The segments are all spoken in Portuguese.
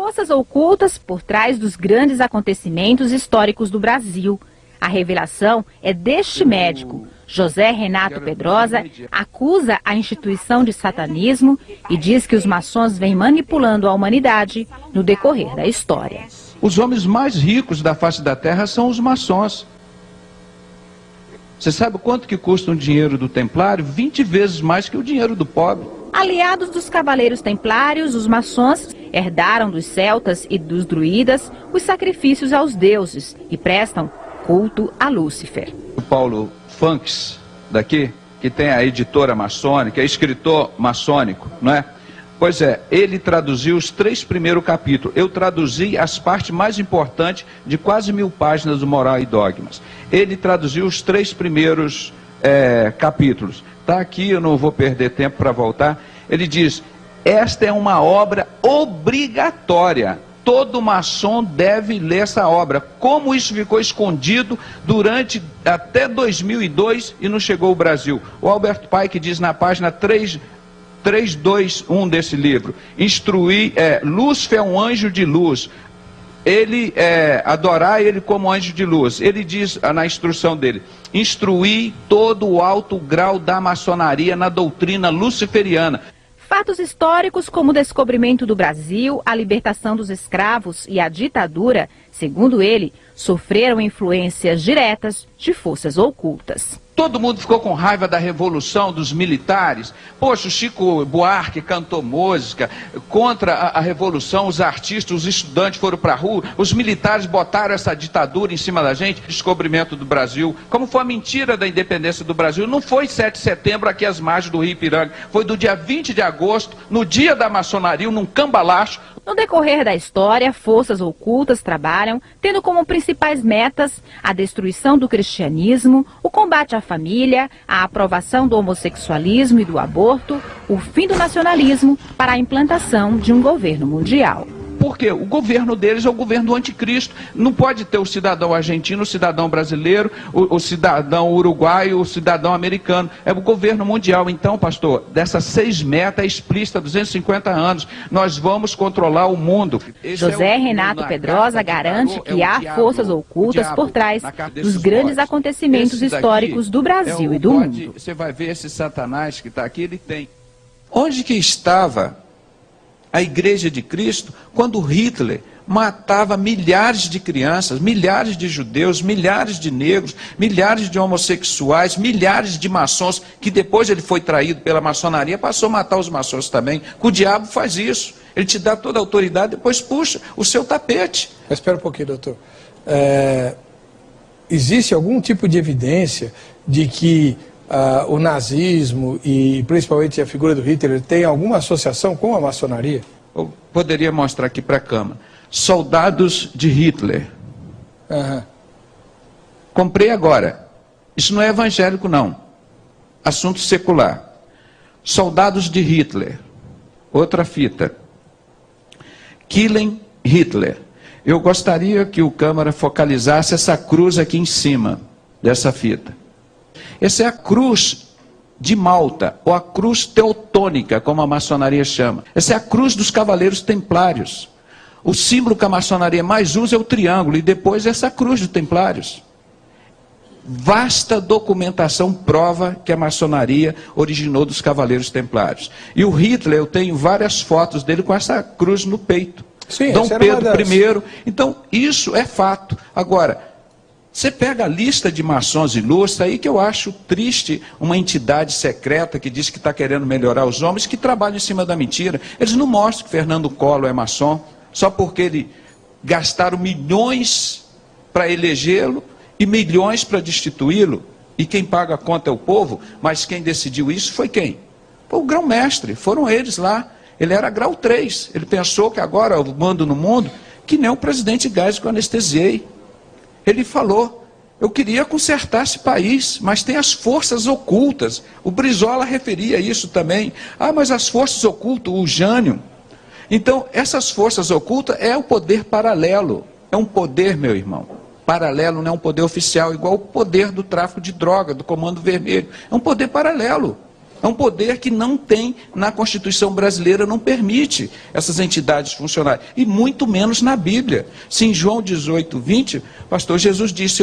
Forças ocultas por trás dos grandes acontecimentos históricos do Brasil. A revelação é deste médico. José Renato Pedrosa acusa a instituição de satanismo e diz que os maçons vêm manipulando a humanidade no decorrer da história. Os homens mais ricos da face da terra são os maçons. Você sabe quanto que custa um dinheiro do templário? 20 vezes mais que o dinheiro do pobre. Aliados dos cavaleiros templários, os maçons herdaram dos celtas e dos druidas os sacrifícios aos deuses e prestam culto a Lúcifer. O Paulo Funks, daqui, que tem a editora maçônica, é escritor maçônico, não é? Pois é, ele traduziu os 3 primeiros capítulos. Eu traduzi as partes mais importantes de quase 1000 páginas do Moral e Dogmas. Ele traduziu os 3 primeiros capítulos. Está aqui, eu não vou perder tempo para voltar. Ele diz, esta é uma obra obrigatória. Todo maçom deve ler essa obra. Como isso ficou escondido durante até 2002 e não chegou ao Brasil? O Albert Pike diz na página 321 desse livro, Lúcifer é um anjo de luz. Adorar ele como anjo de luz. Ele diz na instrução dele, instruir todo o alto grau da maçonaria na doutrina luciferiana. Fatos históricos como o descobrimento do Brasil, a libertação dos escravos e a ditadura, segundo ele, sofreram influências diretas de forças ocultas. Todo mundo ficou com raiva da revolução dos militares. Poxa, o Chico Buarque cantou música contra a revolução, os artistas, os estudantes foram para a rua, os militares botaram essa ditadura em cima da gente. Descobrimento do Brasil, como foi a mentira da independência do Brasil. Não foi 7 de setembro aqui às margens do Rio Ipiranga, foi do dia 20 de agosto, no dia da maçonaria, num cambalacho. No decorrer da história, forças ocultas trabalham tendo como principais metas a destruição do cristianismo, o combate à família, a aprovação do homossexualismo e do aborto, o fim do nacionalismo para a implantação de um governo mundial. Porque o governo deles é o governo do anticristo. Não pode ter o cidadão argentino, o cidadão brasileiro, o cidadão uruguaio, o cidadão americano. É o governo mundial. Então, pastor, dessas 6 metas explícitas, 250 anos, nós vamos controlar o mundo. José Renato Pedrosa garante que há forças ocultas por trás dos grandes acontecimentos históricos do Brasil e do mundo. Você vai ver esse Satanás que está aqui, ele tem. Onde que estava a Igreja de Cristo quando Hitler matava milhares de crianças, milhares de judeus, milhares de negros, milhares de homossexuais, milhares de maçons, que depois ele foi traído pela maçonaria, passou a matar os maçons também. O diabo faz isso. Ele te dá toda a autoridade, depois puxa o seu tapete. Espera um pouquinho, doutor. Existe algum tipo de evidência de que o nazismo e principalmente a figura do Hitler tem alguma associação com a maçonaria? Eu poderia mostrar aqui para a Câmara. Soldados de Hitler. Comprei agora. Isso não é evangélico, não. Assunto secular. Soldados de Hitler. Outra fita. Killing Hitler. Eu gostaria que o Câmara focalizasse essa cruz aqui em cima dessa fita. Essa é a cruz de Malta, ou a cruz teutônica, como a maçonaria chama. Essa é a cruz dos cavaleiros templários. O símbolo que a maçonaria mais usa é o triângulo, e depois essa cruz dos templários. Vasta documentação prova que a maçonaria originou dos cavaleiros templários. E o Hitler, eu tenho várias fotos dele com essa cruz no peito. Sim, Dom Pedro I. Então, isso é fato. Agora, você pega a lista de maçons ilustres, aí que eu acho triste uma entidade secreta que diz que está querendo melhorar os homens, que trabalha em cima da mentira. Eles não mostram que Fernando Collor é maçom, só porque ele gastaram milhões para elegê-lo e milhões para destituí-lo. E quem paga a conta é o povo, mas quem decidiu isso foi quem? Foi o grão-mestre, foram eles lá. Ele era grau 3, ele pensou que agora eu mando no mundo, que nem o presidente Geisel que eu anestesiei. Ele falou, eu queria consertar esse país, mas tem as forças ocultas. O Brizola referia isso também. Ah, mas as forças ocultas, o Jânio. Então, essas forças ocultas é o poder paralelo. É um poder, meu irmão, paralelo, não é um poder oficial, igual o poder do tráfico de droga, do Comando Vermelho. É um poder paralelo. É um poder que não tem na Constituição brasileira, não permite essas entidades funcionarem. E muito menos na Bíblia. Se em João 18, 20, pastor, Jesus disse,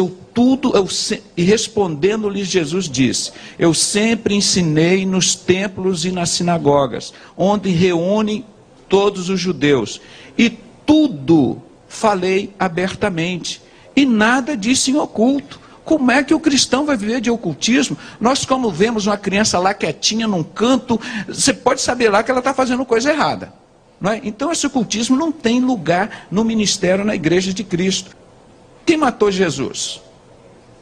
e respondendo-lhes Jesus disse, eu sempre ensinei nos templos e nas sinagogas, onde reúnem todos os judeus, e tudo falei abertamente, e nada disse em oculto. Como é que o cristão vai viver de ocultismo? Nós, como vemos uma criança lá quietinha num canto, você pode saber lá que ela está fazendo coisa errada. Não é? Então esse ocultismo não tem lugar no ministério, na igreja de Cristo. Quem matou Jesus?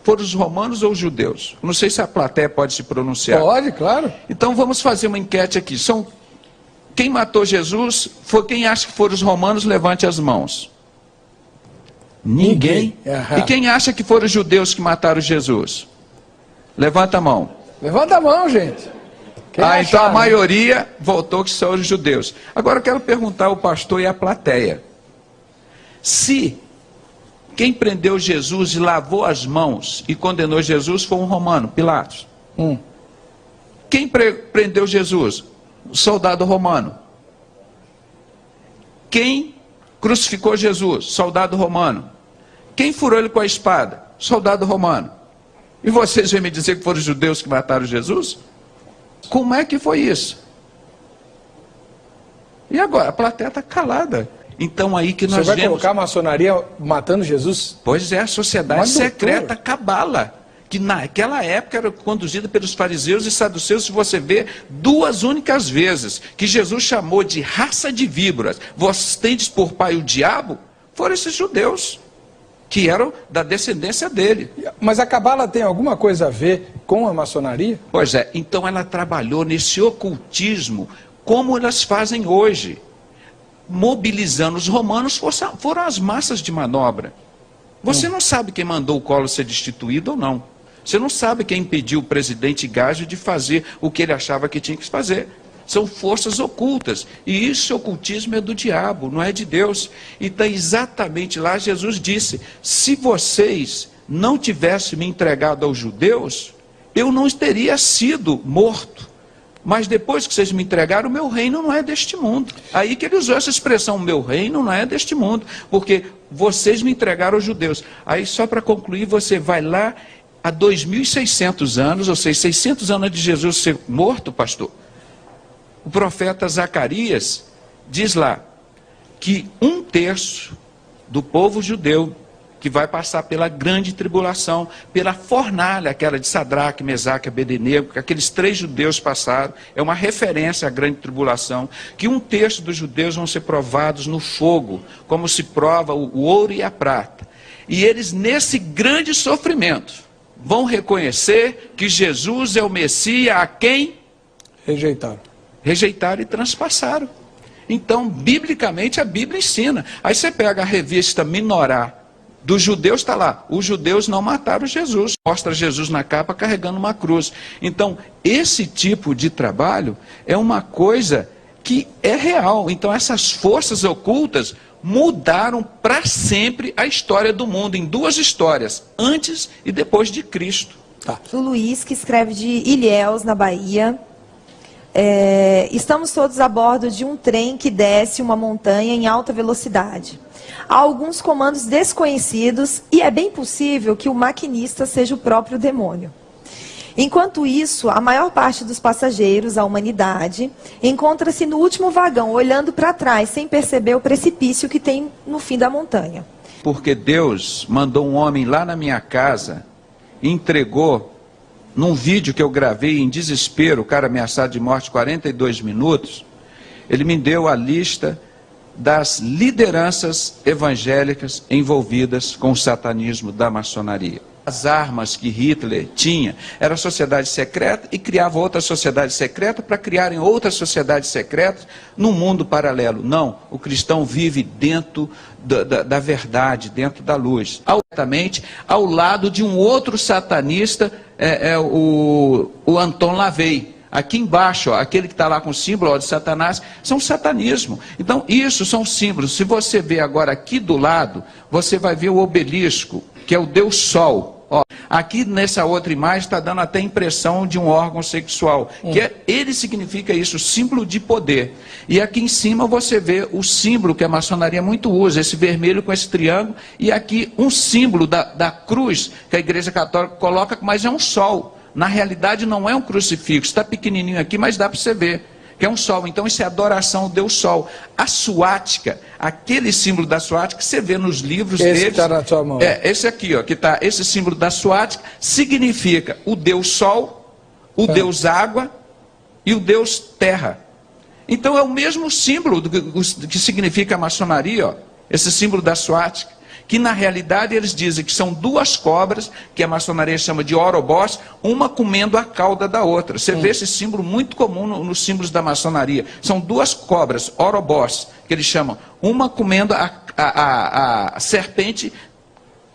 Foram os romanos ou os judeus? Não sei se a plateia pode se pronunciar. Pode, claro. Então vamos fazer uma enquete aqui. Quem matou Jesus? Quem acha que foram os romanos? Levante as mãos. Ninguém. E quem acha que foram os judeus que mataram Jesus? Levanta a mão. Levanta a mão, gente. Então a maioria votou que são os judeus. Agora eu quero perguntar ao pastor e à plateia. Se quem prendeu Jesus e lavou as mãos e condenou Jesus foi um romano, Pilatos. Quem prendeu Jesus? O soldado romano. Quem crucificou Jesus? Soldado romano. Quem furou ele com a espada? Soldado romano. E vocês vêm me dizer que foram os judeus que mataram Jesus? Como é que foi isso? E agora? A plateia está calada. Então aí que nós vemos... Você vai colocar a maçonaria matando Jesus? Pois é, a sociedade secreta Cabala, que naquela época era conduzida pelos fariseus e saduceus. Se você vê, 2 únicas vezes que Jesus chamou de raça de víboras, vós tendes por pai o diabo, foram esses judeus, que eram da descendência dele. Mas a Cabala tem alguma coisa a ver com a maçonaria? Pois é, então ela trabalhou nesse ocultismo, como elas fazem hoje. Mobilizando os romanos, foram as massas de manobra. Você não sabe quem mandou o Collor ser destituído ou não. Você não sabe quem impediu o presidente Gágio de fazer o que ele achava que tinha que fazer. São forças ocultas. E esse ocultismo é do diabo, não é de Deus. E está exatamente lá, Jesus disse, se vocês não tivessem me entregado aos judeus, eu não teria sido morto. Mas depois que vocês me entregaram, o meu reino não é deste mundo. Aí que ele usou essa expressão, meu reino não é deste mundo. Porque vocês me entregaram aos judeus. Aí só para concluir, você vai lá há 2.600 anos, ou seja, 600 anos de Jesus ser morto, pastor. O profeta Zacarias diz lá que 1/3 do povo judeu que vai passar pela grande tribulação, pela fornalha, aquela de Sadraque, Mesaque e Abednego, que aqueles 3 judeus passaram, é uma referência à grande tribulação, que 1/3 dos judeus vão ser provados no fogo, como se prova o ouro e a prata. E eles, nesse grande sofrimento, vão reconhecer que Jesus é o Messias a quem? Rejeitaram e transpassaram. Então, biblicamente, a Bíblia ensina. Aí você pega a revista Minorá dos judeus, está lá. Os judeus não mataram Jesus. Mostra Jesus na capa carregando uma cruz. Então, esse tipo de trabalho é uma coisa que é real. Então, essas forças ocultas mudaram para sempre a história do mundo, em 2 histórias, antes e depois de Cristo. O Luiz, que escreve de Ilhéus, na Bahia. Estamos todos a bordo de um trem que desce uma montanha em alta velocidade. Há alguns comandos desconhecidos e é bem possível que o maquinista seja o próprio demônio. Enquanto isso, a maior parte dos passageiros, a humanidade, encontra-se no último vagão, olhando para trás, sem perceber o precipício que tem no fim da montanha. Porque Deus mandou um homem lá na minha casa e entregou, num vídeo que eu gravei em desespero, o cara ameaçado de morte, 42 minutos, ele me deu a lista das lideranças evangélicas envolvidas com o satanismo da maçonaria. As armas que Hitler tinha era a sociedade secreta e criava outra sociedade secreta para criarem outras sociedades secretas num mundo paralelo. Não, o cristão vive dentro da verdade, dentro da luz. Altamente ao lado de um outro satanista, o Anton LaVey. Aqui embaixo, ó, aquele que está lá com o símbolo de Satanás, são satanismo. Então, isso são símbolos. Se você ver agora aqui do lado, você vai ver o obelisco, que é o Deus Sol. Ó, aqui nessa outra imagem está dando até impressão de um órgão sexual, ele significa isso, símbolo de poder. E aqui em cima você vê o símbolo que a maçonaria muito usa, esse vermelho com esse triângulo, e aqui um símbolo da cruz que a Igreja Católica coloca, mas é um sol. Na realidade não é um crucifixo, está pequenininho aqui, mas dá para você ver que é um sol. Então isso é adoração ao Deus Sol. A suástica, aquele símbolo da suástica, você vê nos livros deles. Esse que está na tua mão. Esse aqui, ó, que está, esse símbolo da suástica significa o Deus Sol, o Deus Água e o Deus Terra. Então é o mesmo símbolo que significa a maçonaria, ó, esse símbolo da suástica, que na realidade eles dizem que são duas cobras, que a maçonaria chama de orobós, uma comendo a cauda da outra. Você vê esse símbolo muito comum nos símbolos da maçonaria. São duas cobras, orobós, que eles chamam. Uma comendo a serpente,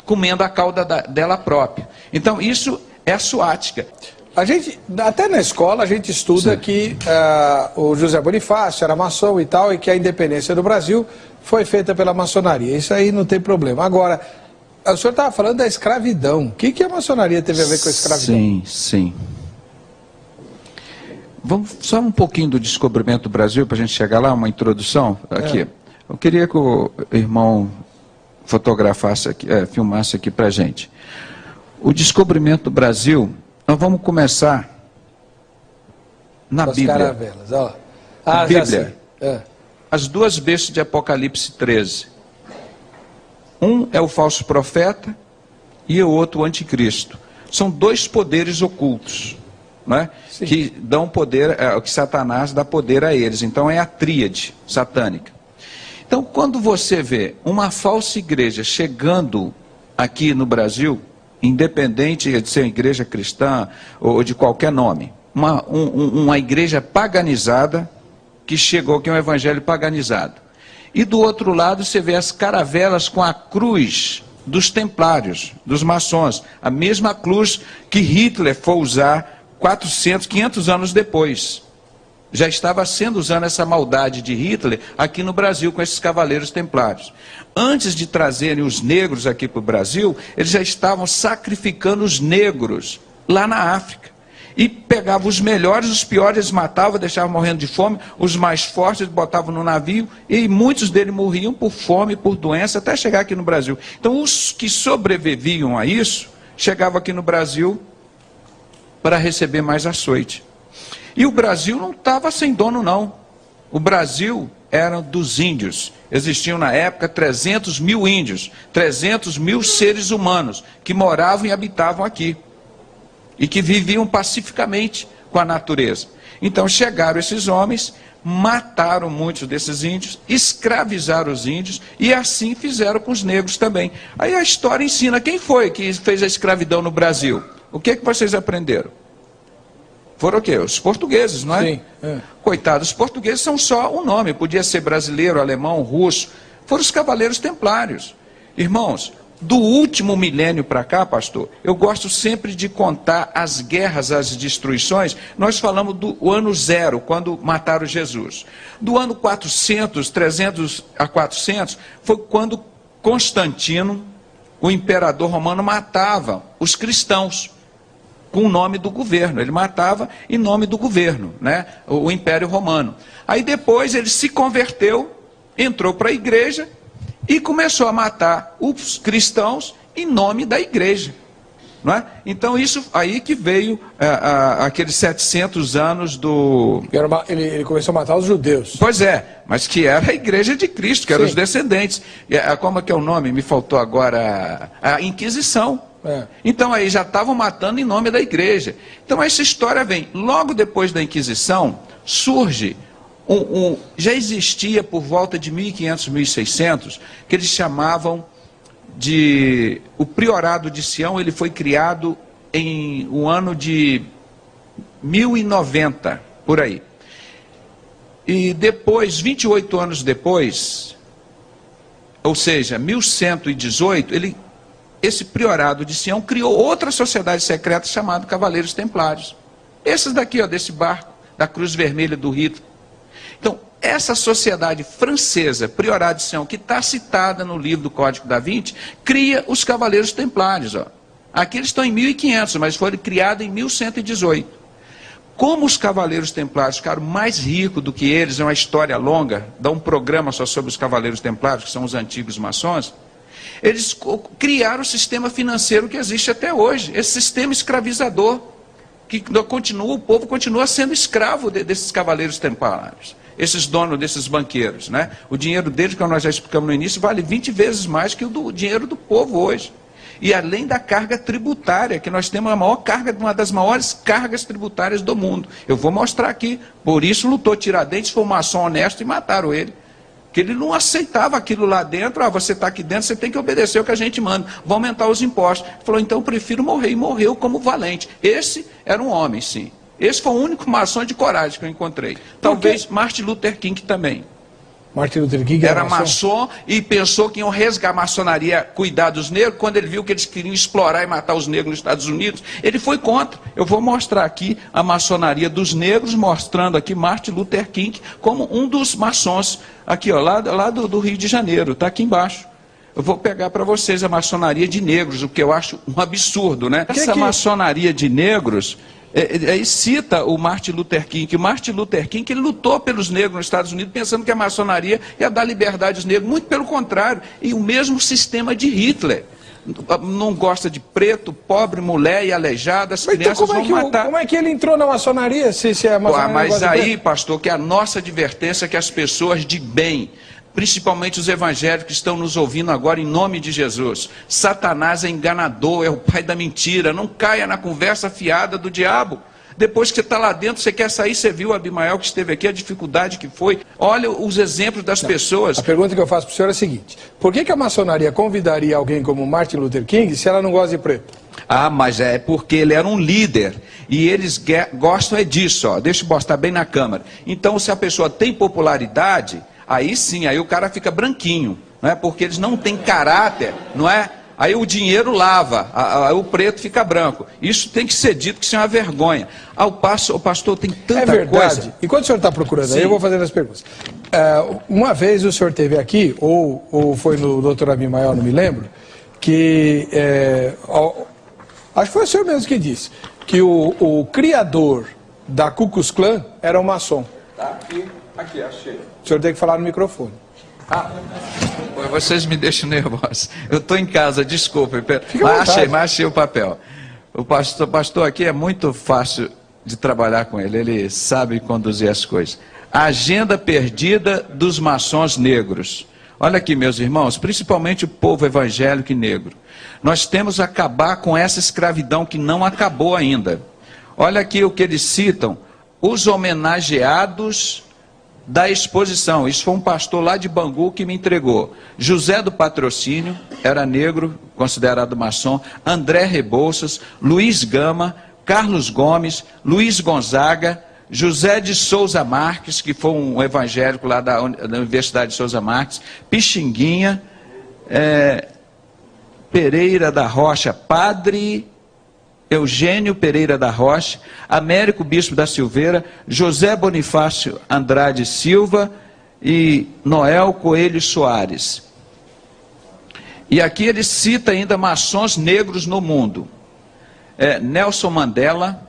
comendo a cauda dela própria. Então isso é a suástica. A gente, até na escola, a gente estuda que o José Bonifácio era maçom e tal, e que a independência do Brasil foi feita pela maçonaria. Isso aí não tem problema. Agora, o senhor estava falando da escravidão. O que a maçonaria teve a ver com a escravidão? Sim, sim. Vamos só um pouquinho do descobrimento do Brasil, para a gente chegar lá, uma introdução aqui. Eu queria que o irmão fotografasse aqui, filmasse aqui para a gente. O descobrimento do Brasil, nós vamos começar na Bíblia. Caravelas, ó. A Bíblia. As duas bestas de Apocalipse 13. Um é o falso profeta e o outro o anticristo. São dois poderes ocultos, né? Que dão poder, que Satanás dá poder a eles. Então é a tríade satânica. Então quando você vê uma falsa igreja chegando aqui no Brasil, independente de ser uma igreja cristã ou de qualquer nome, uma igreja paganizada, que chegou aqui, um evangelho paganizado. E do outro lado você vê as caravelas com a cruz dos templários, dos maçons, a mesma cruz que Hitler foi usar 400, 500 anos depois. Já estava sendo usando essa maldade de Hitler aqui no Brasil com esses cavaleiros templários. Antes de trazerem os negros aqui para o Brasil, eles já estavam sacrificando os negros lá na África. E pegavam os melhores, os piores, eles matavam, deixavam morrendo de fome, os mais fortes eles botavam no navio, e muitos deles morriam por fome, por doença, até chegar aqui no Brasil. Então os que sobreviviam a isso, chegavam aqui no Brasil para receber mais açoite. E o Brasil não estava sem dono não. O Brasil era dos índios. Existiam na época 300 mil índios, 300 mil seres humanos que moravam e habitavam aqui. E que viviam pacificamente com a natureza. Então chegaram esses homens, mataram muitos desses índios, escravizaram os índios e assim fizeram com os negros também. Aí a história ensina quem foi que fez a escravidão no Brasil. O que vocês aprenderam? Foram o quê? Os portugueses, não é? Sim. Coitados, os portugueses são só um nome, podia ser brasileiro, alemão, russo. Foram os cavaleiros templários. Irmãos, do último milênio para cá, pastor, eu gosto sempre de contar as guerras, as destruições. Nós falamos do ano 0, quando mataram Jesus. Do ano 400, 300 a 400, foi quando Constantino, o imperador romano, matava os cristãos com o nome do governo. Ele matava em nome do governo, né? O Império Romano. Aí depois ele se converteu, entrou para a igreja, e começou a matar os cristãos em nome da igreja. Não é? Então isso aí que veio aqueles 700 anos do... Ele começou a matar os judeus. Pois é, mas que era a igreja de Cristo, que eram os descendentes. Como é que é o nome? Me faltou agora. A Inquisição. Então aí já estavam matando em nome da igreja. Então essa história vem. Logo depois da Inquisição, surge... já existia por volta de 1500, 1600, que eles chamavam de... O Priorado de Sião, ele foi criado em o ano de 1090, por aí. E depois, 28 anos depois, ou seja, 1118, esse Priorado de Sião criou outra sociedade secreta chamada Cavaleiros Templários. Esses daqui, ó, desse barco, da Cruz Vermelha do Hitler. Então, essa sociedade francesa, Priorado de Sião, que está citada no livro do Código da Vinci, cria os Cavaleiros Templários. Ó. Aqui eles estão em 1500, mas foram criados em 1118. Como os Cavaleiros Templários ficaram mais ricos do que eles, é uma história longa, dá um programa só sobre os Cavaleiros Templários, que são os antigos maçons, eles criaram o sistema financeiro que existe até hoje, esse sistema escravizador, que continua, o povo continua sendo escravo desses Cavaleiros Templários, esses donos desses banqueiros, né? O dinheiro deles, como nós já explicamos no início, vale 20 vezes mais que o dinheiro do povo hoje. E além da carga tributária, que nós temos a maior carga, uma das maiores cargas tributárias do mundo. Eu vou mostrar aqui. Por isso lutou Tiradentes, foi um maçom honesto e mataram ele. Porque ele não aceitava aquilo lá dentro. Ah, você está aqui dentro, você tem que obedecer o que a gente manda. Vão aumentar os impostos. Ele falou, então eu prefiro morrer. E morreu como valente. Esse era um homem, sim. Esse foi o único maçom de coragem que eu encontrei. Talvez Martin Luther King também. Martin Luther King era maçom e pensou que iam resgatar a maçonaria, cuidar dos negros. Quando ele viu que eles queriam explorar e matar os negros nos Estados Unidos, ele foi contra. Eu vou mostrar aqui a maçonaria dos negros, mostrando aqui Martin Luther King como um dos maçons, aqui ó, lá do Rio de Janeiro, está aqui embaixo. Eu vou pegar para vocês a maçonaria de negros, o que eu acho um absurdo, né? Essa maçonaria de negros... Aí cita o Martin Luther King, que o Martin Luther King ele lutou pelos negros nos Estados Unidos, pensando que a maçonaria ia dar liberdade aos negros, muito pelo contrário, e o mesmo sistema de Hitler. Não gosta de preto, pobre, mulher e aleijada, as crianças vão matar. Como é que ele entrou na maçonaria, se a maçonaria mas aí, pastor, que a nossa advertência é que as pessoas de bem, principalmente os evangélicos que estão nos ouvindo agora, em nome de Jesus, Satanás é enganador, é o pai da mentira, não caia na conversa fiada do diabo. Depois que você está lá dentro, você quer sair, você viu o Abimael que esteve aqui, a dificuldade que foi, olha os exemplos das pessoas. A pergunta que eu faço para o senhor é a seguinte, por que a maçonaria convidaria alguém como Martin Luther King se ela não gosta de preto? Ah, mas é porque ele era um líder, e eles gostam disso, ó. Deixa eu mostrar bem na câmera. Então, se a pessoa tem popularidade... Aí sim, aí o cara fica branquinho, não é? Porque eles não têm caráter, não é? Aí o dinheiro lava, aí o preto fica branco. Isso tem que ser dito, que isso é uma vergonha. O pastor tem tanta coisa. É verdade. Coisa. Enquanto o senhor está procurando aí, eu vou fazendo as perguntas. Uma vez o senhor esteve aqui, ou foi no Dr. Abimael, não me lembro, que acho que foi o senhor mesmo que disse, que o criador da Ku Klux Klan era um maçom. Tá aqui, achei. O senhor tem que falar no microfone. Vocês me deixam nervoso. Eu estou em casa, desculpa. Mas achei o papel. O pastor aqui é muito fácil de trabalhar com ele. Ele sabe conduzir as coisas. A agenda perdida dos maçons negros. Olha aqui, meus irmãos, principalmente o povo evangélico e negro. Nós temos que acabar com essa escravidão que não acabou ainda. Olha aqui o que eles citam. Os homenageados da exposição. Isso foi um pastor lá de Bangu que me entregou. José do Patrocínio, era negro, considerado maçom. André Rebouças, Luiz Gama, Carlos Gomes, Luiz Gonzaga, José de Souza Marques, que foi um evangélico lá da Universidade de Souza Marques, Pixinguinha, Pereira da Rocha, Padre Eugênio Pereira da Rocha, Américo Bispo da Silveira, José Bonifácio Andrade Silva e Noel Coelho Soares. E aqui ele cita ainda maçons negros no mundo. Nelson Mandela,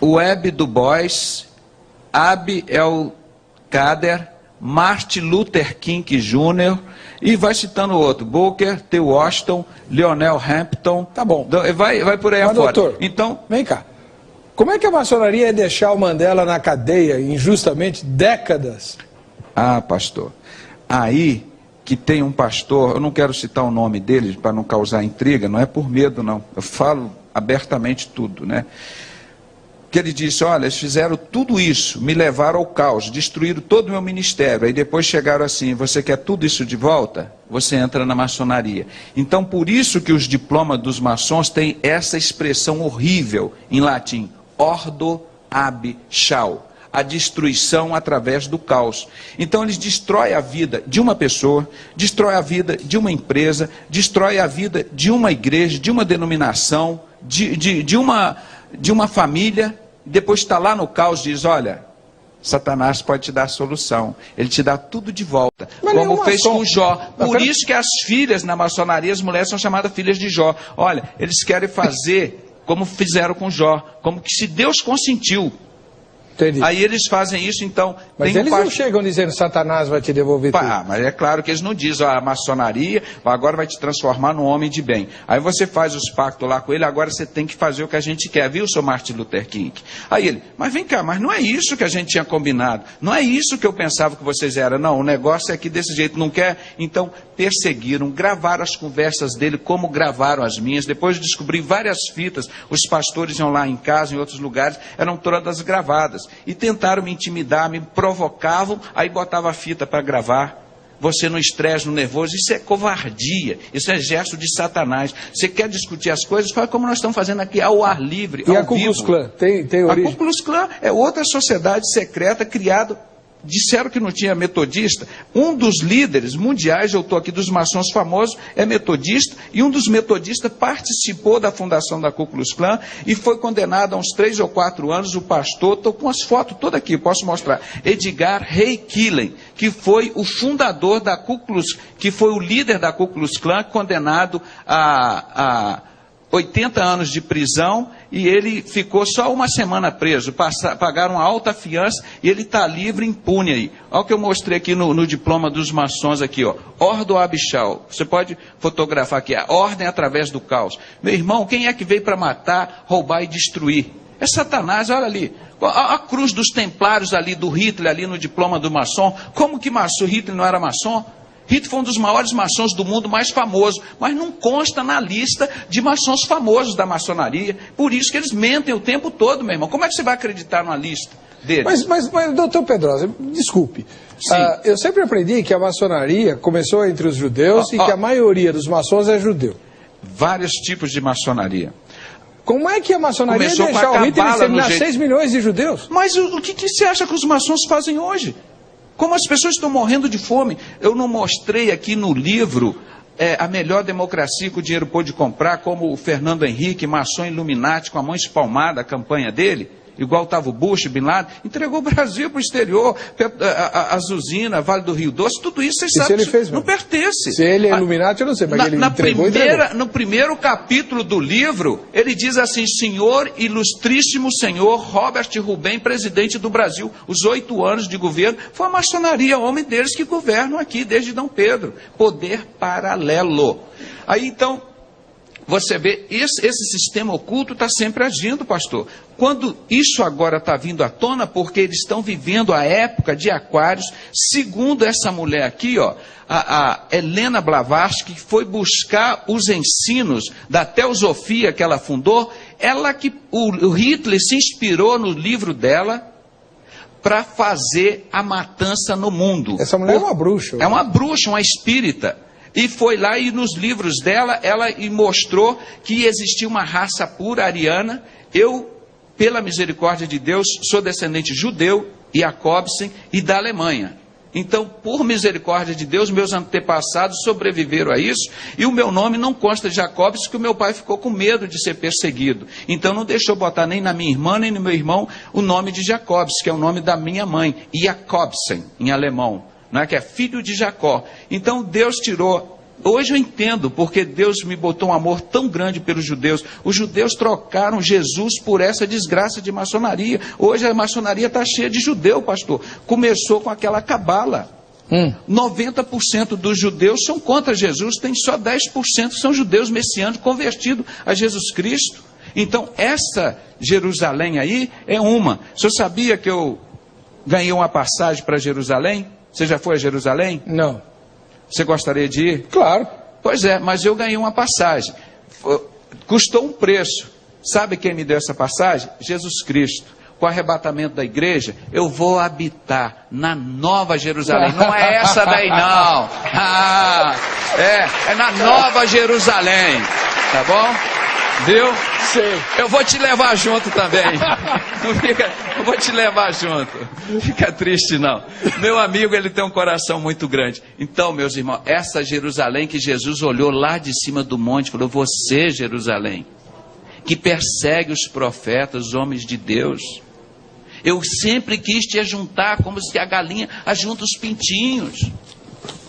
Webb Du Bois, Abi El Kader, Martin Luther King Jr., e vai citando outro, Booker T. Washington, Lionel Hampton. Tá bom. Vai por aí Mas, afora. doutor, então, vem cá. Como é que a maçonaria ia deixar o Mandela na cadeia injustamente décadas? Ah, pastor, aí que tem um pastor, eu não quero citar o nome dele para não causar intriga, não é por medo não, eu falo abertamente tudo, né? Que ele disse, olha, eles fizeram tudo isso, me levaram ao caos, destruíram todo o meu ministério, aí depois chegaram assim, você quer tudo isso de volta? Você entra na maçonaria. Então, por isso que os diplomas dos maçons têm essa expressão horrível em latim, ordo ab chao, a destruição através do caos. Então, eles destroem a vida de uma pessoa, destroem a vida de uma empresa, destroem a vida de uma igreja, de uma denominação, de uma família. Depois está lá no caos e diz, olha, Satanás pode te dar a solução. Ele te dá tudo de volta. Mas como fez maçom. com Jó. Por isso que as filhas na maçonaria, as mulheres são chamadas filhas de Jó. Olha, eles querem fazer como fizeram com Jó. Como que se Deus consentiu. Entendi. Aí eles fazem isso, então... Mas eles não chegam dizendo que Satanás vai te devolver tudo. Mas é claro que eles não dizem, a maçonaria agora vai te transformar num homem de bem. Aí você faz os pactos lá com ele, agora você tem que fazer o que a gente quer, viu, seu Martin Luther King? Aí ele, mas vem cá, mas não é isso que a gente tinha combinado, não é isso que eu pensava que vocês eram, não, o negócio é aqui desse jeito, não quer? Então perseguiram, gravaram as conversas dele como gravaram as minhas, depois de descobrir várias fitas, os pastores iam lá em casa, em outros lugares, eram todas gravadas. E tentaram me intimidar, me provocavam, aí botava a fita para gravar. Você no estresse, no nervoso, isso é covardia, isso é gesto de Satanás. Você quer discutir as coisas, fala como nós estamos fazendo aqui, ao ar livre, ao vivo. E a Ku Klux Klan tem origem? A Ku Klux Klan é outra sociedade secreta criada. Disseram que não tinha metodista. Um dos líderes mundiais, eu estou aqui dos maçons famosos, é metodista, e um dos metodistas participou da fundação da Ku Klux Klan e foi condenado a uns 3 ou 4 anos. O pastor, estou com as fotos todas aqui, posso mostrar. Edgar Ray Killen, que foi o fundador da Ku Klux, que foi o líder da Ku Klux Klan, condenado a 80 anos de prisão, e ele ficou só uma semana preso, pagaram uma alta fiança, e ele está livre, impune aí. Olha o que eu mostrei aqui no diploma dos maçons aqui, ó. Ordo Abishal. Você pode fotografar aqui, a ordem através do caos. Meu irmão, quem é que veio para matar, roubar e destruir? É Satanás, olha ali. A cruz dos templários ali, do Hitler, ali no diploma do maçom. Como que Hitler não era maçom? Hitler foi um dos maiores maçons do mundo, mais famoso, mas não consta na lista de maçons famosos da maçonaria. Por isso que eles mentem o tempo todo, meu irmão. Como é que você vai acreditar numa lista deles? Mas doutor Pedrosa, desculpe. Eu sempre aprendi que a maçonaria começou entre os judeus e que a maioria dos maçons é judeu. Vários tipos de maçonaria. Como é que a maçonaria ia deixar o Hitler exterminar 6 milhões de judeus? Mas o que você acha que os maçons fazem hoje? Como as pessoas estão morrendo de fome. Eu não mostrei aqui no livro A Melhor Democracia que o Dinheiro Pôde Comprar, como o Fernando Henrique, maçom Illuminati, com a mão espalmada, a campanha dele, igual estava o Bush, Bin Laden, entregou o Brasil para o exterior, as usinas, Vale do Rio Doce, tudo isso vocês sabem, não pertence. Se ele é Illuminati, eu não sei, mas ele entregou. No primeiro capítulo do livro, ele diz assim, Senhor, ilustríssimo Senhor Robert Rubem, presidente do Brasil, os 8 anos de governo, foi a maçonaria, homem deles que governam aqui desde Dom Pedro, poder paralelo. Aí então, você vê, esse sistema oculto está sempre agindo, pastor. Quando isso agora está vindo à tona, porque eles estão vivendo a época de Aquários, segundo essa mulher aqui, ó, a Helena Blavatsky, que foi buscar os ensinos da teosofia que ela fundou, o Hitler se inspirou no livro dela para fazer a matança no mundo. Essa mulher é uma bruxa. É uma bruxa, uma espírita. E foi lá e nos livros dela, ela mostrou que existia uma raça pura ariana. Eu, pela misericórdia de Deus, sou descendente judeu, Jacobsen e da Alemanha. Então, por misericórdia de Deus, meus antepassados sobreviveram a isso. E o meu nome não consta de Jacobsen, porque o meu pai ficou com medo de ser perseguido. Então, não deixou botar nem na minha irmã, nem no meu irmão, o nome de Jacobsen, que é o nome da minha mãe, Jacobsen, em alemão. Não é? Que é filho de Jacó. Então Deus tirou. Hoje eu entendo porque Deus me botou um amor tão grande pelos judeus. Os judeus trocaram Jesus por essa desgraça de maçonaria. Hoje a maçonaria está cheia de judeu, pastor. Começou com aquela cabala. 90% dos judeus são contra Jesus, tem só 10% que são judeus messiânicos convertidos a Jesus Cristo. Então essa Jerusalém aí é uma. O senhor sabia que eu ganhei uma passagem para Jerusalém? Você já foi a Jerusalém? Não. Você gostaria de ir? Claro. Pois é, mas eu ganhei uma passagem. Custou um preço. Sabe quem me deu essa passagem? Jesus Cristo. Com o arrebatamento da igreja, eu vou habitar na Nova Jerusalém. Não é essa daí não. É na Nova Jerusalém. Tá bom? Viu? Sei. Eu vou te levar junto também. Eu vou te levar junto. Não fica triste não. Meu amigo, ele tem um coração muito grande. Então, meus irmãos, essa Jerusalém que Jesus olhou lá de cima do monte e falou, você, Jerusalém, que persegue os profetas, os homens de Deus, Eu sempre quis te ajuntar como se a galinha ajunta os pintinhos.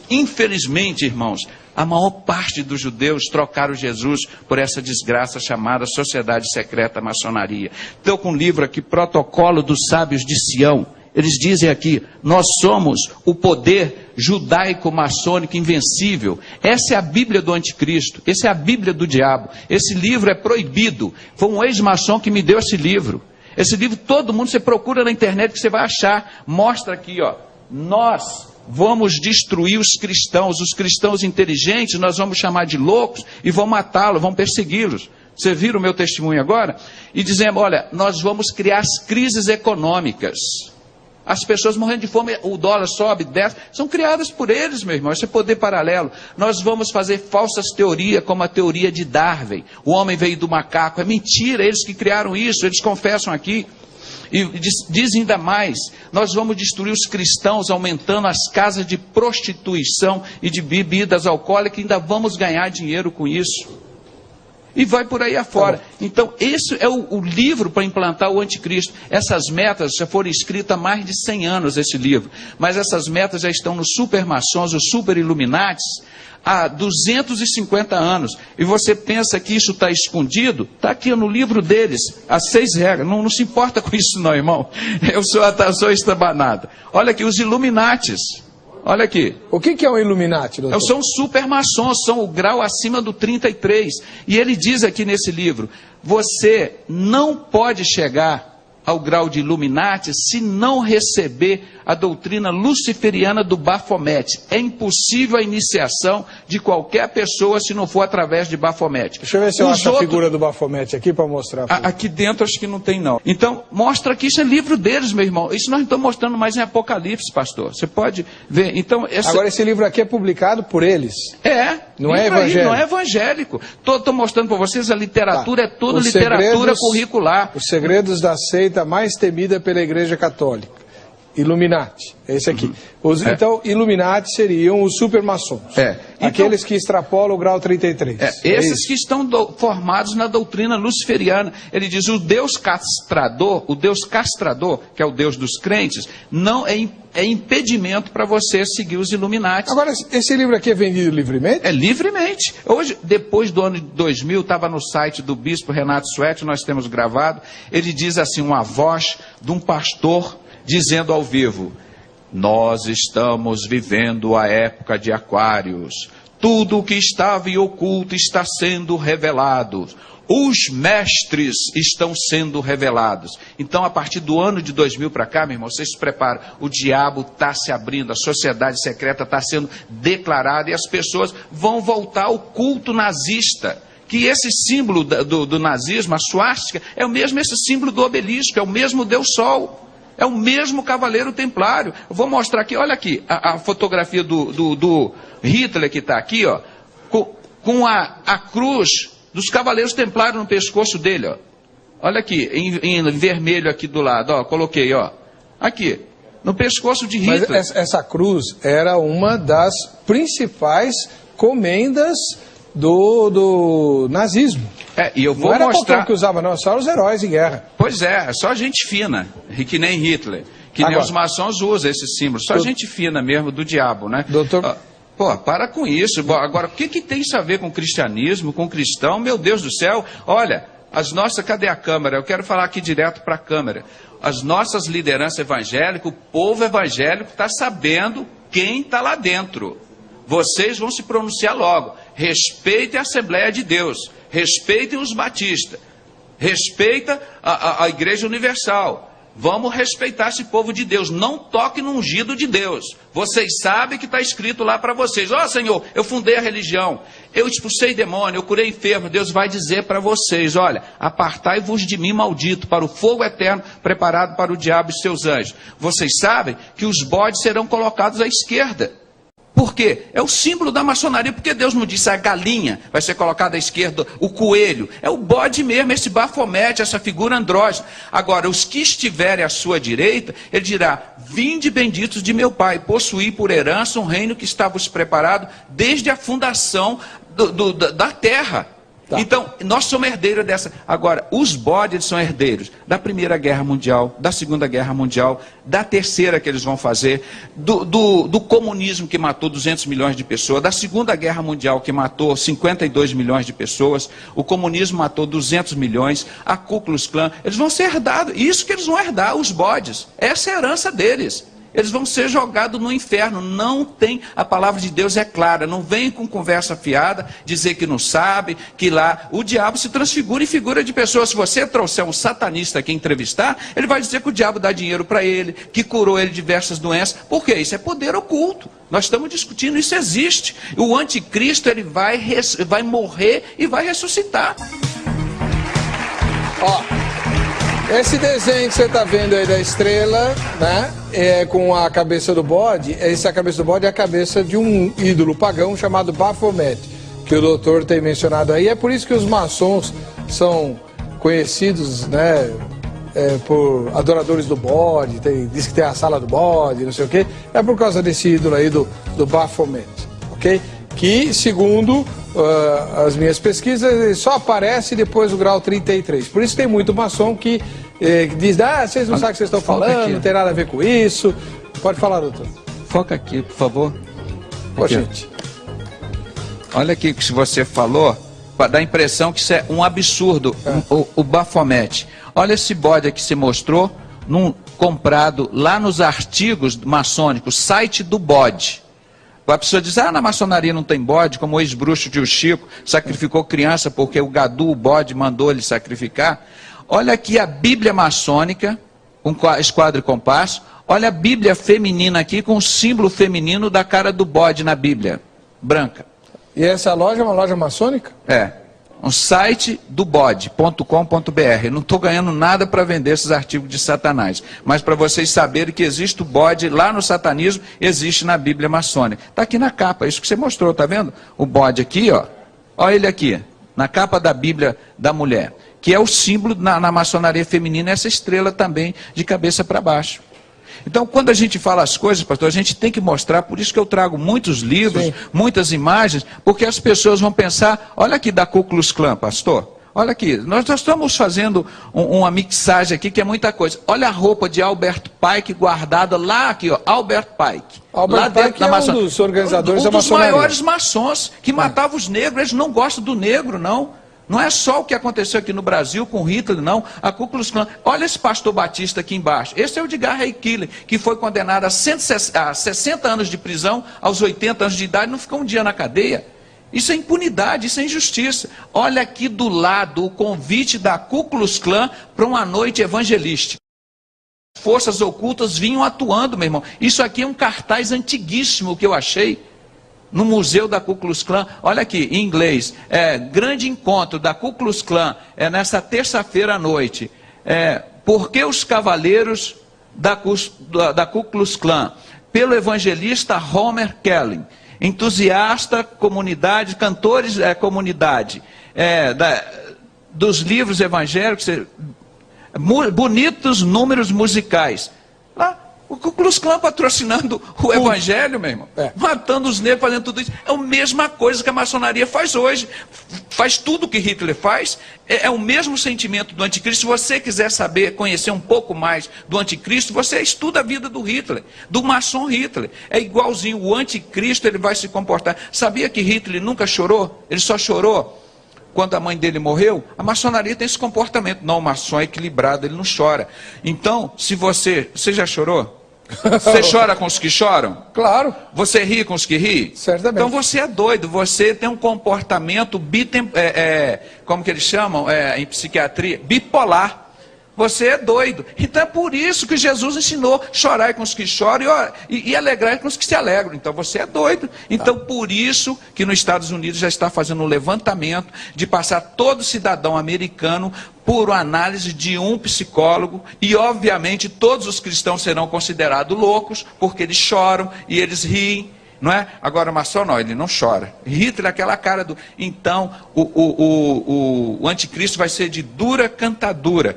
Infelizmente, irmãos, a maior parte dos judeus trocaram Jesus por essa desgraça chamada sociedade secreta maçonaria. Estou com um livro aqui, Protocolo dos Sábios de Sião. Eles dizem aqui, nós somos o poder judaico-maçônico invencível. Essa é a Bíblia do anticristo, essa é a Bíblia do diabo. Esse livro é proibido. Foi um ex-maçom que me deu esse livro. Esse livro todo mundo, você procura na internet que você vai achar. Mostra aqui, ó, nós vamos destruir os cristãos inteligentes, nós vamos chamar de loucos e vamos matá-los, vamos persegui-los. Você viram o meu testemunho agora? E dizemos, olha, nós vamos criar as crises econômicas. As pessoas morrendo de fome, o dólar sobe, desce, são criadas por eles, meu irmão, esse é poder paralelo. Nós vamos fazer falsas teorias, como a teoria de Darwin. O homem veio do macaco, é mentira, eles que criaram isso, eles confessam aqui. E dizem ainda mais, nós vamos destruir os cristãos aumentando as casas de prostituição e de bebidas alcoólicas, ainda vamos ganhar dinheiro com isso. E vai por aí afora. Então, esse é o livro para implantar o anticristo. Essas metas já foram escritas há mais de 100 anos, esse livro. Mas essas metas já estão nos supermaçons, os super iluminatis, há 250 anos. E você pensa que isso está escondido? Está aqui no livro deles, as 6 regras. Não se importa com isso não, irmão. Eu sou estabanado. Olha aqui, os iluminatis. Olha aqui. O que é um Illuminati, doutor? São supermaçons, são o grau acima do 33. E ele diz aqui nesse livro, você não pode chegar ao grau de Illuminati se não receber a doutrina luciferiana do Baphomet. É impossível a iniciação de qualquer pessoa se não for através de Baphomet. Deixa eu ver se eu acho a figura do Baphomet aqui para mostrar. Aqui dentro acho que não tem não. Então, mostra que isso é livro deles, meu irmão. Isso nós não estamos mostrando mais em Apocalipse, pastor. Você pode ver. Então, Agora, esse livro aqui é publicado por eles. Não é evangélico. Não é evangélico. Estou mostrando para vocês, a literatura é toda literatura curricular. Os segredos da seita mais temida pela Igreja Católica. Illuminati, esse aqui. Então, Illuminati seriam os supermaçons. Aqueles que extrapolam o grau 33. Esses que estão formados na doutrina luciferiana. Ele diz, o Deus castrador, que é o Deus dos crentes, não é impedimento para você seguir os Illuminati. Agora, esse livro aqui é vendido livremente? É livremente. Hoje, depois do ano de 2000, estava no site do bispo Renato Suete, nós temos gravado, ele diz assim, uma voz de um pastor dizendo ao vivo, nós estamos vivendo a época de Aquários, tudo o que estava em oculto está sendo revelado, os mestres estão sendo revelados. Então, a partir do ano de 2000 para cá, meu irmão, vocês se preparam, o diabo está se abrindo, a sociedade secreta está sendo declarada e as pessoas vão voltar ao culto nazista. Que esse símbolo do nazismo, a suástica, é o mesmo esse símbolo do obelisco, é o mesmo Deus Sol. É o mesmo Cavaleiro Templário. Eu vou mostrar aqui, olha aqui, a fotografia do Hitler que está aqui, ó, com a cruz dos Cavaleiros Templários no pescoço dele, ó. Olha aqui, em vermelho aqui do lado, ó, coloquei, ó. Aqui, no pescoço de Hitler. Mas essa cruz era uma das principais comendas do nazismo. E eu vou não era mostrar qualquer que usava, não, só os heróis de guerra. Pois é, só gente fina, que nem Hitler, que nem os maçons usam esse símbolo, só gente fina mesmo do diabo, né? Doutor... Pô, para com isso. Agora, o que tem isso a ver com cristianismo, com cristão? Meu Deus do céu, olha, cadê a câmera? Eu quero falar aqui direto para a câmera. As nossas lideranças evangélicas, o povo evangélico está sabendo quem está lá dentro. Vocês vão se pronunciar logo. Respeitem a Assembleia de Deus. Respeitem os batistas. Respeita a Igreja Universal. Vamos respeitar esse povo de Deus. Não toque no ungido de Deus. Vocês sabem que está escrito lá para vocês. Ó, Senhor, eu fundei a religião. Eu expulsei demônio, eu curei enfermo. Deus vai dizer para vocês, olha, apartai-vos de mim, maldito, para o fogo eterno preparado para o diabo e seus anjos. Vocês sabem que os bodes serão colocados à esquerda. Por quê? É o símbolo da maçonaria, porque Deus não disse a galinha vai ser colocada à esquerda, o coelho. É o bode mesmo, esse Baphomet, essa figura andrógena. Agora, os que estiverem à sua direita, ele dirá, vinde benditos de meu Pai, possuí por herança um reino que estava preparado desde a fundação da terra. Tá. Então, nós somos herdeiros dessa. Agora, os bodes são herdeiros da Primeira Guerra Mundial, da Segunda Guerra Mundial, da Terceira que eles vão fazer, do comunismo que matou 200 milhões de pessoas, da Segunda Guerra Mundial que matou 52 milhões de pessoas, o comunismo matou 200 milhões, a Ku Klux Klan, eles vão ser herdados. Isso que eles vão herdar, os bodes. Essa é a herança deles. Eles vão ser jogados no inferno. Não tem, a palavra de Deus é clara. Não vem com conversa fiada, dizer que não sabe, que lá o diabo se transfigura em figura de pessoas. Se você trouxer um satanista aqui entrevistar, ele vai dizer que o diabo dá dinheiro para ele, que curou ele de diversas doenças. Por quê? Isso é poder oculto. Nós estamos discutindo, isso existe. O anticristo, ele vai morrer e vai ressuscitar. Esse desenho que você está vendo aí da estrela, né, com a cabeça do bode, a cabeça do bode é a cabeça de um ídolo pagão chamado Baphomet, que o doutor tem mencionado aí. É por isso que os maçons são conhecidos, né, por adoradores do bode, diz que tem a sala do bode, não sei o quê. É por causa desse ídolo aí do Baphomet, ok? Que, segundo as minhas pesquisas, ele só aparece depois do grau 33. Por isso tem muito maçom que diz, vocês não sabem o que vocês estão falando, não tem nada a ver com isso. Pode falar, doutor. Foca aqui, por favor. Pô, gente. Olha aqui que você falou, dá a impressão que isso é um absurdo, o Baphomet. Olha esse bode aqui que você mostrou, comprado lá nos artigos maçônicos, site do bode. A pessoa diz, na maçonaria não tem bode, como o ex-bruxo tio Chico sacrificou criança porque o Gadu, o bode, mandou ele sacrificar. Olha aqui a Bíblia maçônica, com esquadro e compasso. Olha a Bíblia feminina aqui, com o símbolo feminino da cara do bode na Bíblia, branca. E essa loja é uma loja maçônica? Um site do bode.com.br. Não estou ganhando nada para vender esses artigos de Satanás. Mas para vocês saberem que existe o bode lá no satanismo, existe na Bíblia maçônica. Está aqui na capa, isso que você mostrou, está vendo? O bode aqui, ó. Olha ele aqui, na capa da Bíblia da mulher. Que é o símbolo na maçonaria feminina, essa estrela também de cabeça para baixo. Então, quando a gente fala as coisas, pastor, a gente tem que mostrar, por isso que eu trago muitos livros, muitas imagens, porque as pessoas vão pensar, olha aqui da Ku Klux Klan, pastor, olha aqui, nós estamos fazendo uma mixagem aqui que é muita coisa. Olha a roupa de Albert Pike guardada lá aqui, ó, Albert Pike. Albert Pike é um dos organizadores da maçonaria. Um dos maiores maçons que matava os negros, eles não gostam do negro, não. Não é só o que aconteceu aqui no Brasil com Hitler, não. A Ku Klux Klan. Olha esse pastor batista aqui embaixo. Esse é o Edgar Reikille, que foi condenado a 60 anos de prisão, aos 80 anos de idade, não ficou um dia na cadeia. Isso é impunidade, isso é injustiça. Olha aqui do lado o convite da Ku Klux Klan para uma noite evangelística. Forças ocultas vinham atuando, meu irmão. Isso aqui é um cartaz antiguíssimo que eu achei no museu da Ku Klux Klan. Olha aqui, em inglês, grande encontro da Ku Klux Klan, nessa terça-feira à noite. Por que os cavaleiros da Ku Klux Klan? Pelo evangelista Homer Kelly, entusiasta, comunidade, cantores, comunidade, dos livros evangélicos, bonitos números musicais. Lá, o Ku Klux Klan patrocinando o evangelho, meu irmão. Matando os negros, fazendo tudo isso. É a mesma coisa que a maçonaria faz hoje. Faz tudo o que Hitler faz. É o mesmo sentimento do anticristo. Se você quiser saber, conhecer um pouco mais do anticristo, você estuda a vida do Hitler, do maçom Hitler. É igualzinho. O anticristo, ele vai se comportar. Sabia que Hitler nunca chorou? Ele só chorou quando a mãe dele morreu. A maçonaria tem esse comportamento. Não, o maçom é equilibrado, ele não chora. Então, se você já chorou? Você chora com os que choram? Claro. Você ri com os que ri? Certamente. Então você é doido, você tem um comportamento como que eles chamam em psiquiatria? Bipolar. Você é doido. Então é por isso que Jesus ensinou: chorar com os que choram e alegrar com os que se alegram. Então você é doido. Então por isso que nos Estados Unidos já está fazendo um levantamento de passar todo cidadão americano por análise de um psicólogo, e obviamente todos os cristãos serão considerados loucos, porque eles choram e eles riem. Não é? Agora o maçom não, ele não chora. Hitler, aquela cara do... Então, o anticristo vai ser de dura cantadura.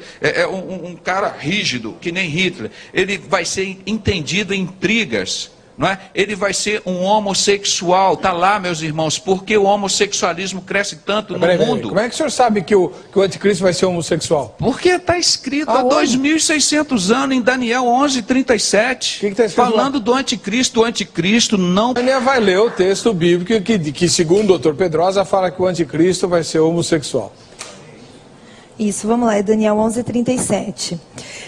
Um cara rígido, que nem Hitler. Ele vai ser entendido em intrigas não é? Ele vai ser um homossexual. Está lá, meus irmãos, porque o homossexualismo cresce tanto no mundo. Como é que o senhor sabe que o anticristo vai ser homossexual? Porque está escrito há 2.600 anos em Daniel 11:37, que tá escrito falando do anticristo. O anticristo não... Daniel vai ler o texto bíblico que segundo o doutor Pedrosa, fala que o anticristo vai ser homossexual. Isso, vamos lá, é Daniel 11:37.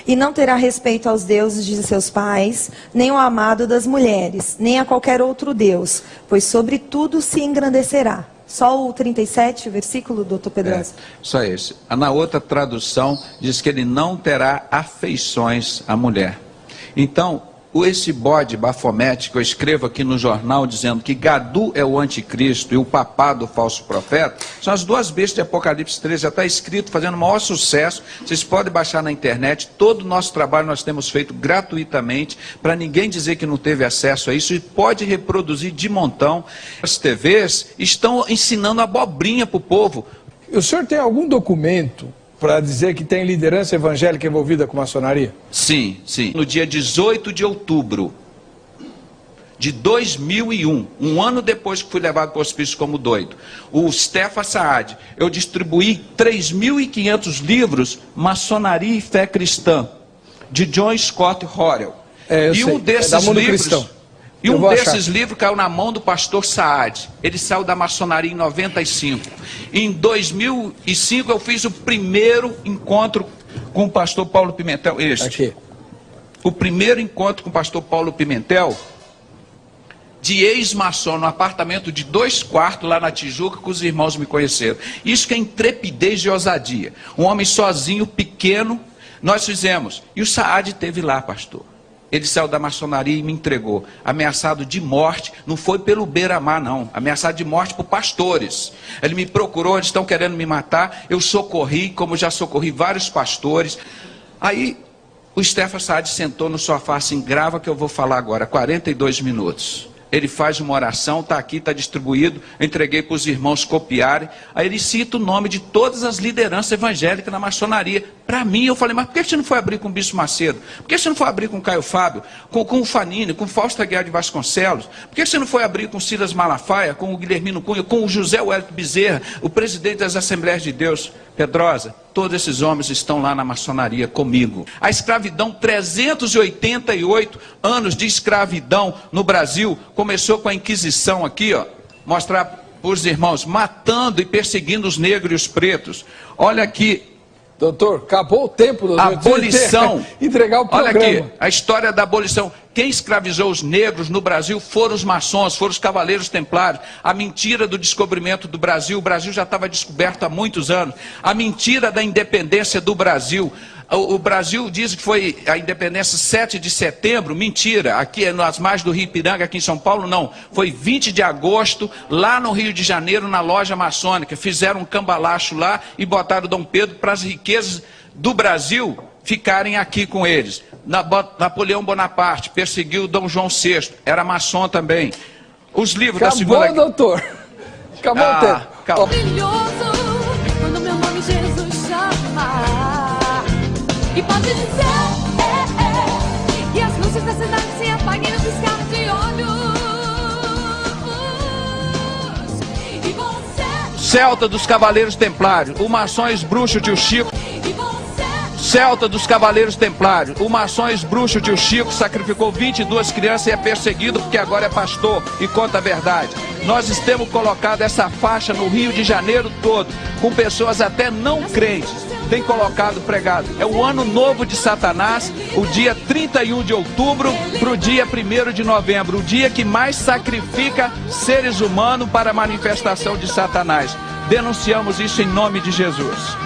E não terá respeito aos deuses de seus pais, nem ao amado das mulheres, nem a qualquer outro deus, pois sobre tudo se engrandecerá. Só o 37, o versículo, doutor Pedrosa? Só esse. Na outra tradução, diz que ele não terá afeições à mulher. Então, esse bode Bafomete, que eu escrevo aqui no jornal, dizendo que Gadu é o anticristo e o papado o falso profeta, são as duas bestas de Apocalipse 13, já está escrito, fazendo o maior sucesso. Vocês podem baixar na internet. Todo o nosso trabalho nós temos feito gratuitamente, para ninguém dizer que não teve acesso a isso, e pode reproduzir de montão. As TVs estão ensinando abobrinha para o povo. O senhor tem algum documento para dizer que tem liderança evangélica envolvida com maçonaria? Sim, sim. No dia 18 de outubro de 2001, um ano depois que fui levado para o hospício como doido, o Stefan Saad, eu distribuí 3.500 livros, Maçonaria e Fé Cristã, de John Scott Horrell. E um desses livros... E um desses livros caiu na mão do pastor Saad. Ele saiu da maçonaria em 95. Em 2005 eu fiz o primeiro encontro com o pastor Paulo Pimentel. Aqui. O primeiro encontro com o pastor Paulo Pimentel, de ex-maçom, no apartamento de 2 quartos lá na Tijuca, que os irmãos me conheceram. Isso que é intrepidez e ousadia. Um homem sozinho, pequeno, nós fizemos. E o Saad esteve lá, pastor. Ele saiu da maçonaria e me entregou, ameaçado de morte. Não foi pelo beira-mar, não, ameaçado de morte por pastores. Ele me procurou, eles estão querendo me matar. Eu socorri, como já socorri vários pastores. Aí o Stefan Saad sentou no sofá assim: grava que eu vou falar agora, 42 minutos. Ele faz uma oração, está aqui, está distribuído, eu entreguei para os irmãos copiarem. Aí ele cita o nome de todas as lideranças evangélicas na maçonaria. Para mim, eu falei: mas por que você não foi abrir com o Bispo Macedo? Por que você não foi abrir com o Caio Fábio? Com o Fanini, com o Fausto Aguiar de Vasconcelos? Por que você não foi abrir com o Silas Malafaia, com o Guilhermino Cunha, com o José Wellington Bezerra, o presidente das Assembleias de Deus? Pedrosa, todos esses homens estão lá na maçonaria comigo. A escravidão, 388 anos de escravidão no Brasil, começou com a Inquisição aqui, ó, mostrar para os irmãos, matando e perseguindo os negros e os pretos. Olha aqui. Doutor, acabou o tempo, doutor. Abolição. Entregar o programa. Olha aqui, a história da abolição. Quem escravizou os negros no Brasil foram os maçons, foram os cavaleiros templários. A mentira do descobrimento do Brasil, o Brasil já estava descoberto há muitos anos. A mentira da independência do Brasil. O Brasil diz que foi a independência 7 de setembro, mentira, aqui nas margens do Rio Ipiranga, aqui em São Paulo, não. Foi 20 de agosto, lá no Rio de Janeiro, na loja maçônica. Fizeram um cambalacho lá e botaram Dom Pedro para as riquezas do Brasil ficarem aqui com eles. Napoleão Bonaparte perseguiu Dom João VI, era maçom também. Os livros da segunda... Acabou, doutor. Acabou o tempo. Acabou. Quando meu nome Jesus chama, e pode dizer, e as luzes da cidade se apaguem no piscar de olhos. E você... Celta dos Cavaleiros Templários, o maçons bruxo tio Chico. Celta dos Cavaleiros Templários, o maçons bruxo tio Chico sacrificou 22 crianças e é perseguido porque agora é pastor e conta a verdade. Nós temos colocado essa faixa no Rio de Janeiro todo, com pessoas até não crentes. Tem colocado pregado. É o ano novo de Satanás, o dia 31 de outubro para o dia 1º de novembro, o dia que mais sacrifica seres humanos para a manifestação de Satanás. Denunciamos isso em nome de Jesus.